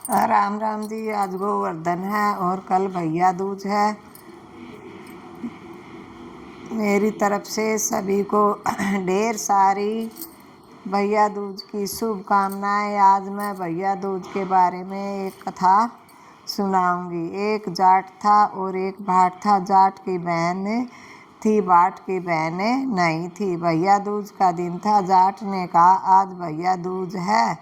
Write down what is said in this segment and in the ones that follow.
राम राम जी। आज गोवर्धन है और कल भैया दूज है। मेरी तरफ से सभी को ढेर सारी भैया दूज की शुभकामनाएं। आज मैं भैया दूज के बारे में एक कथा सुनाऊंगी। एक जाट था और एक भाट था। जाट की बहन थी, भाट की बहन नहीं थी। भैया दूज का दिन था। जाट ने कहा, आज भैया दूज है,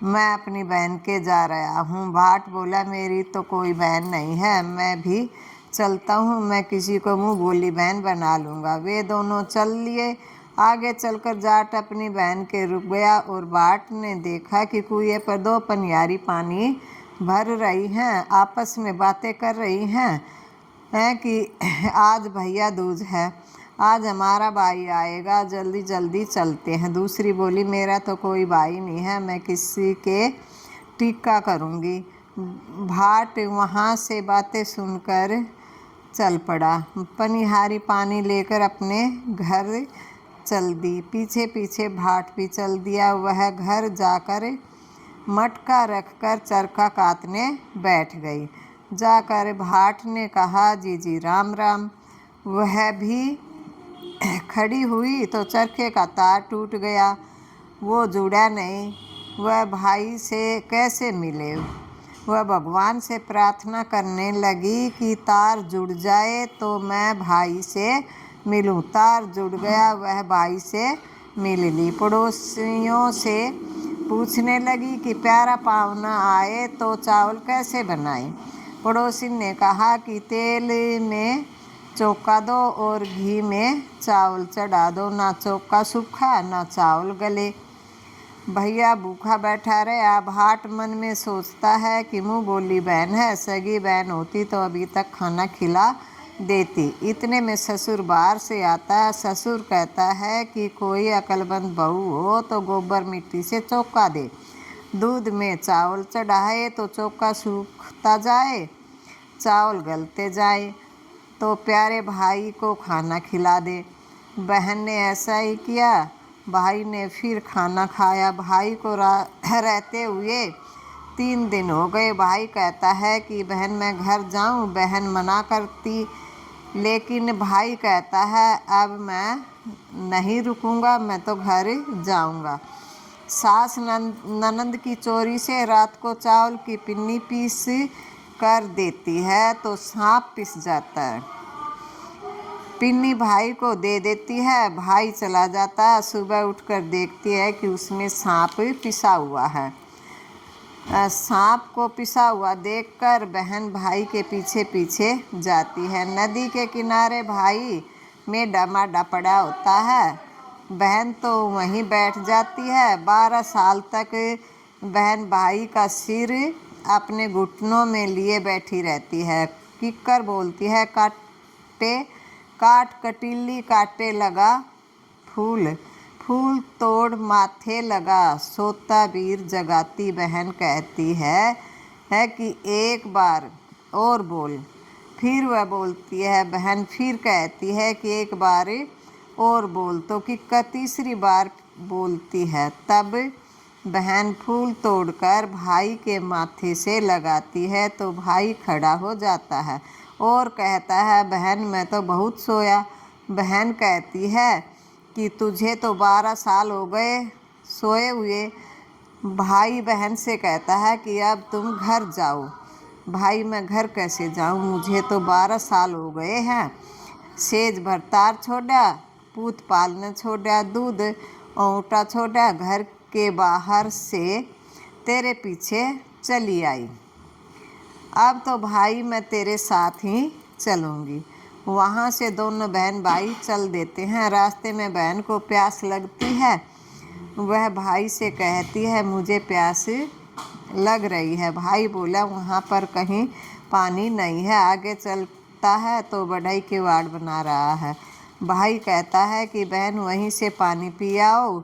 मैं अपनी बहन के जा रहा हूँ। भाट बोला, मेरी तो कोई बहन नहीं है, मैं भी चलता हूँ, मैं किसी को मुँह बोली बहन बना लूँगा। वे दोनों चल लिए। आगे चलकर जाट अपनी बहन के रुक गया और भाट ने देखा कि कुएं पर दो पनियारी पानी भर रही हैं, आपस में बातें कर रही हैं कि आज भैया दूज है, आज हमारा भाई आएगा, जल्दी जल्दी चलते हैं। दूसरी बोली, मेरा तो कोई भाई नहीं है, मैं किसी के टीका करूँगी। भाट वहाँ से बातें सुनकर चल पड़ा। पनिहारी पानी लेकर अपने घर चल दी। पीछे पीछे भाट भी चल दिया। वह घर जाकर मटका रखकर चरखा काटने बैठ गई। जाकर भाट ने कहा, जी राम राम। वह भी खड़ी हुई तो चरखे का तार टूट गया, वो जुड़ा नहीं। वह भाई से कैसे मिले? वह भगवान से प्रार्थना करने लगी कि तार जुड़ जाए तो मैं भाई से मिलूं। तार जुड़ गया, वह भाई से मिल ली। पड़ोसियों से पूछने लगी कि प्यारा पावना आए तो चावल कैसे बनाए? पड़ोसी ने कहा कि तेल में चौका दो और घी में चावल चढ़ा दो, ना चौका सूखा ना चावल गले। भैया भूखा बैठा रहा। भाट मन में सोचता है कि मुँह बोली बहन है, सगी बहन होती तो अभी तक खाना खिला देती। इतने में ससुर बाहर से आता है। ससुर कहता है कि कोई अकलमंद बहू हो तो गोबर मिट्टी से चौका दे, दूध में चावल चढ़ाए तो चौका सूखता जाए, चावल गलते जाए, तो प्यारे भाई को खाना खिला दे। बहन ने ऐसा ही किया। भाई ने फिर खाना खाया। भाई को रहते हुए 3 दिन हो गए। भाई कहता है कि बहन मैं घर जाऊं। बहन मना करती, लेकिन भाई कहता है अब मैं नहीं रुकूंगा, मैं तो घर जाऊंगा। सास ननंद की चोरी से रात को चावल की पिन्नी पीस कर देती है तो सांप पिस जाता है। पिन्नी भाई को दे देती है। भाई चला जाता है। सुबह उठकर देखती है कि उसमें सांप पिसा हुआ है। सांप को पिसा हुआ देखकर बहन भाई के पीछे पीछे जाती है। नदी के किनारे भाई में डमाडा पड़ा होता है। बहन तो वहीं बैठ जाती है। 12 साल तक बहन भाई का सिर अपने घुटनों में लिए बैठी रहती है। किक्कर बोलती है, काट कटीली काटे लगा फूल, फूल तोड़ माथे लगा, सोता वीर जगाती। बहन कहती है कि एक बार और बोल। फिर वह बोलती है। बहन फिर कहती है कि एक बार और बोल, तो किक्कर तीसरी बार बोलती है। तब बहन फूल तोड़कर भाई के माथे से लगाती है तो भाई खड़ा हो जाता है और कहता है, बहन मैं तो बहुत सोया। बहन कहती है कि तुझे तो 12 साल हो गए सोए हुए। भाई बहन से कहता है कि अब तुम घर जाओ। भाई मैं घर कैसे जाऊं, मुझे तो 12 साल हो गए हैं। सेज भरतार छोड़ा, पूत पालने छोड़ा, दूध औटा छोड़ा, घर के बाहर से तेरे पीछे चली आई। अब तो भाई मैं तेरे साथ ही चलूँगी। वहाँ से दोनों बहन भाई चल देते हैं। रास्ते में बहन को प्यास लगती है। वह भाई से कहती है, मुझे प्यास लग रही है। भाई बोला, वहाँ पर कहीं पानी नहीं है। आगे चलता है तो बढ़ई के वाड़ बना रहा है। भाई कहता है कि बहन वहीं से पानी पी आओ।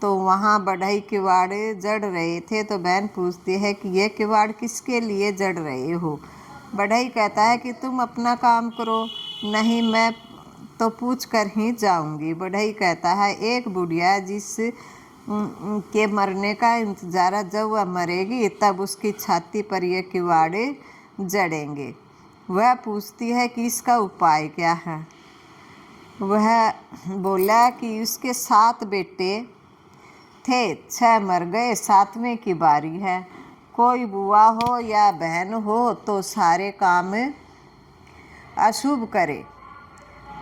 तो वहाँ बढ़ई किवाड़ जड़ रहे थे तो बहन पूछती है कि ये किवाड़ किसके लिए जड़ रहे हो? बढ़ई कहता है कि तुम अपना काम करो। नहीं, मैं तो पूछ कर ही जाऊंगी। बढ़ई कहता है, एक बुढ़िया जिस के मरने का इंतज़ार, जब वह मरेगी तब उसकी छाती पर ये किवाड़े जड़ेंगे। वह पूछती है कि इसका उपाय क्या है। वह बोला कि उसके 7 बेटे थे, 6 मर गए, 7वें की बारी है। कोई बुआ हो या बहन हो तो सारे काम अशुभ करे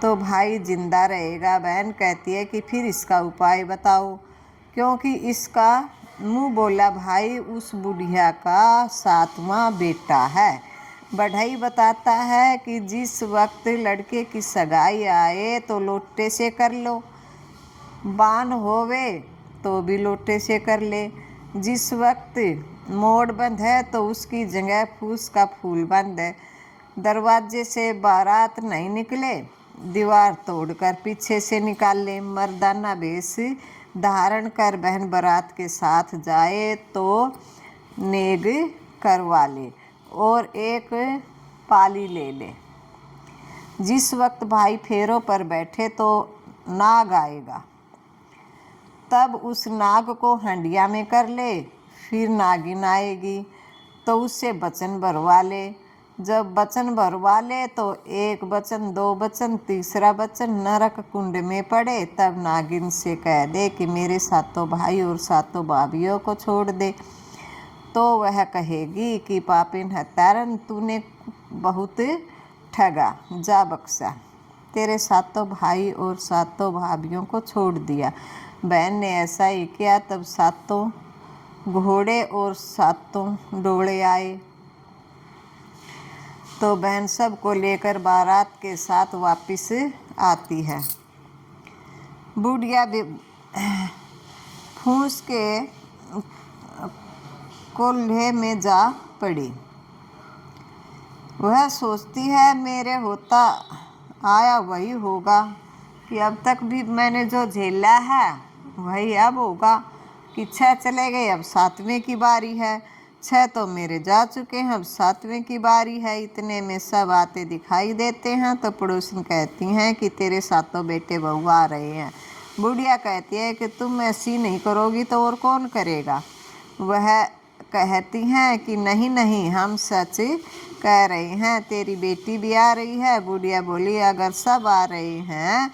तो भाई जिंदा रहेगा। बहन कहती है कि फिर इसका उपाय बताओ, क्योंकि इसका मुँह बोला भाई उस बुढ़िया का 7वां बेटा है। बढ़ई बताता है कि जिस वक्त लड़के की सगाई आए तो लोटे से कर लो, बान होवे तो भी लोटे से कर ले। जिस वक्त मोड़ बंद है तो उसकी जगह फूस का फूल बंद है। दरवाजे से बारात नहीं निकले, दीवार तोड़कर पीछे से निकाल ले। मर्दाना वेश धारण कर बहन बारात के साथ जाए तो नेग करवा ले और एक पाली ले ले। जिस वक्त भाई फेरों पर बैठे तो नाग आएगा, तब उस नाग को हंडिया में कर ले। फिर नागिन आएगी तो उससे वचन भरवा ले। जब वचन भरवा ले तो 1 वचन, 2 वचन, 3रा वचन नरक कुंड में पड़े। तब नागिन से कह दे कि मेरे 7 भाई और 7 भाभियों को छोड़ दे। तो वह कहेगी कि पापिन हत्यारन, तूने बहुत ठगा, जा बक्सा। तेरे 7 भाई और 7 भाभियों को छोड़ दिया। बहन ने ऐसा ही किया। तब 7 घोड़े और 7 डोले आए तो बहन सबको लेकर बारात के साथ वापस आती है। बुढ़िया फूस के कोल्हे में जा पड़ी। वह सोचती है मेरे होता आया वही होगा, कि अब तक भी मैंने जो झेला है वही अब होगा। कि 6 चले गए, अब 7वें की बारी है। 6 तो मेरे जा चुके हैं, अब 7वें की बारी है। इतने में सब आते दिखाई देते हैं तो पड़ोसन कहती हैं कि तेरे 7 बेटे बहू आ रहे हैं। बुढ़िया कहती है कि तुम ऐसी नहीं करोगी तो और कौन करेगा। वह कहती हैं कि नहीं नहीं, हम सच कह रहे हैं, तेरी बेटी भी आ रही है। बुढ़िया बोली अगर सब आ रहे हैं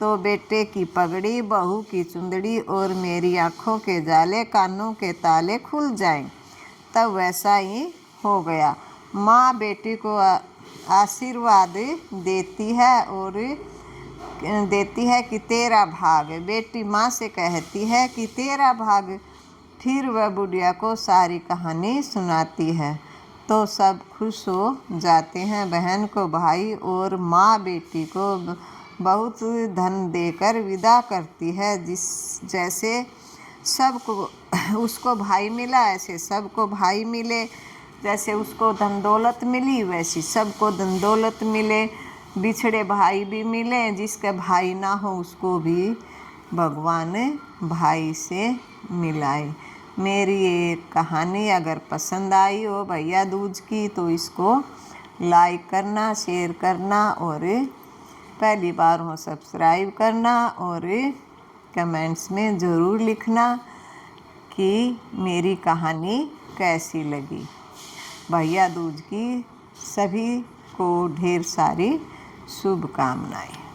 तो बेटे की पगड़ी, बहू की चुंदड़ी और मेरी आँखों के जाले, कानों के ताले खुल जाएं। तब वैसा ही हो गया। माँ बेटी को आशीर्वाद देती है और देती है कि तेरा भाग। बेटी माँ से कहती है कि तेरा भाग। फिर वह बुढ़िया को सारी कहानी सुनाती है तो सब खुश हो जाते हैं। बहन को भाई और माँ बेटी को बहुत धन देकर विदा करती है। जैसे सबको उसको भाई मिला ऐसे सबको भाई मिले, जैसे उसको धन दौलत मिली वैसी सबको धन दौलत मिले। बिछड़े भाई भी मिले, जिसके भाई ना हो उसको भी भगवान भाई से मिलाए। मेरी ये कहानी अगर पसंद आई हो भैया दूज की तो इसको लाइक करना, शेयर करना और पहली बार हो सब्सक्राइब करना और कमेंट्स में ज़रूर लिखना कि मेरी कहानी कैसी लगी। भैया दूज की सभी को ढेर सारी शुभकामनाएं।